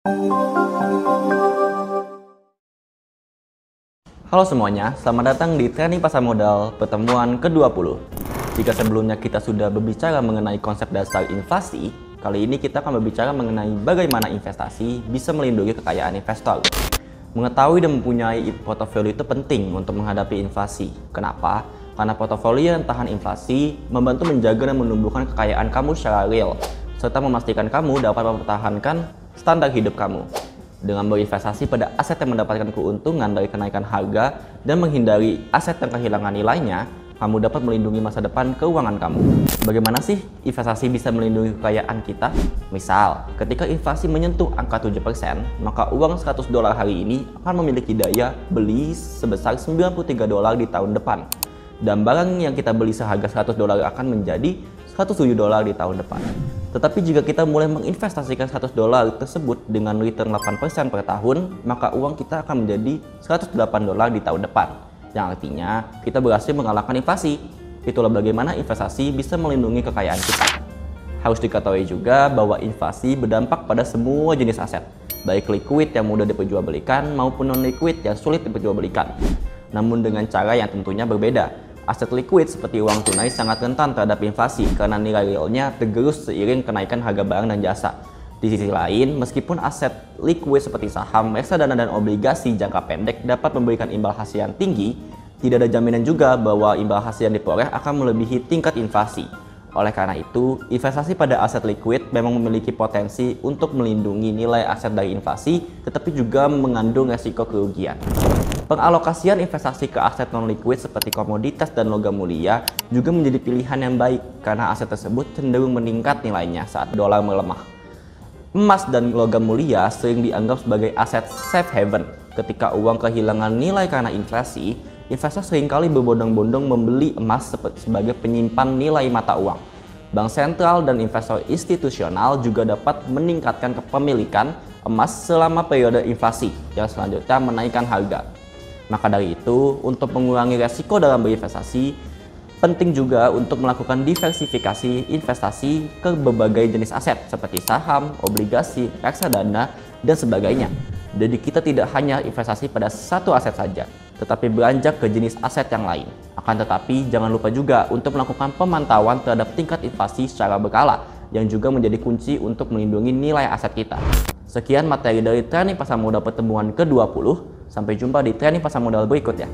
Halo semuanya, selamat datang di Training Pasar Modal pertemuan ke-20. Jika sebelumnya kita sudah berbicara mengenai konsep dasar inflasi, kali ini kita akan berbicara mengenai bagaimana investasi bisa melindungi kekayaan investor. Mengetahui dan mempunyai portofolio itu penting untuk menghadapi inflasi. Kenapa? Karena portofolio yang tahan inflasi membantu menjaga dan menumbuhkan kekayaan kamu secara real, serta memastikan kamu dapat mempertahankan standar hidup kamu. Dengan berinvestasi pada aset yang mendapatkan keuntungan dari kenaikan harga dan menghindari aset yang kehilangan nilainya, kamu dapat melindungi masa depan keuangan kamu. Bagaimana sih investasi bisa melindungi kekayaan kita? Misal, ketika inflasi menyentuh angka 7%, maka uang $100 hari ini akan memiliki daya beli sebesar $93 di tahun depan. Dan barang yang kita beli seharga $100 akan menjadi $107 di tahun depan. Tetapi jika kita mulai menginvestasikan $100 tersebut dengan return 8% per tahun, maka uang kita akan menjadi $108 di tahun depan. Yang artinya kita berhasil mengalahkan inflasi. Itulah bagaimana investasi bisa melindungi kekayaan kita. Harus diketahui juga bahwa inflasi berdampak pada semua jenis aset, baik liquid yang mudah diperjualbelikan maupun non-liquid yang sulit diperjualbelikan. Namun dengan cara yang tentunya berbeda. Aset liquid seperti uang tunai sangat rentan terhadap inflasi karena nilai realnya tergerus seiring kenaikan harga barang dan jasa. Di sisi lain, meskipun aset liquid seperti saham, reksadana, dan obligasi jangka pendek dapat memberikan imbal hasil yang tinggi, tidak ada jaminan juga bahwa imbal hasil yang diperoleh akan melebihi tingkat inflasi. Oleh karena itu, investasi pada aset liquid memang memiliki potensi untuk melindungi nilai aset dari inflasi, tetapi juga mengandung resiko kerugian. Pengalokasian investasi ke aset non-liquid seperti komoditas dan logam mulia juga menjadi pilihan yang baik karena aset tersebut cenderung meningkat nilainya saat dolar melemah. Emas dan logam mulia sering dianggap sebagai aset safe haven. Ketika uang kehilangan nilai karena inflasi, investor seringkali berbondong-bondong membeli emas sebagai penyimpan nilai mata uang. Bank sentral dan investor institusional juga dapat meningkatkan kepemilikan emas selama periode inflasi yang selanjutnya menaikkan harga. Maka dari itu, untuk mengurangi resiko dalam berinvestasi, penting juga untuk melakukan diversifikasi investasi ke berbagai jenis aset seperti saham, obligasi, reksadana, dan sebagainya. Jadi kita tidak hanya investasi pada satu aset saja, tetapi beranjak ke jenis aset yang lain. Akan tetapi, jangan lupa juga untuk melakukan pemantauan terhadap tingkat inflasi secara berkala, yang juga menjadi kunci untuk melindungi nilai aset kita. Sekian materi dari Training Pasar Modal pertemuan ke-20. Sampai jumpa di Training Pasar Modal berikutnya.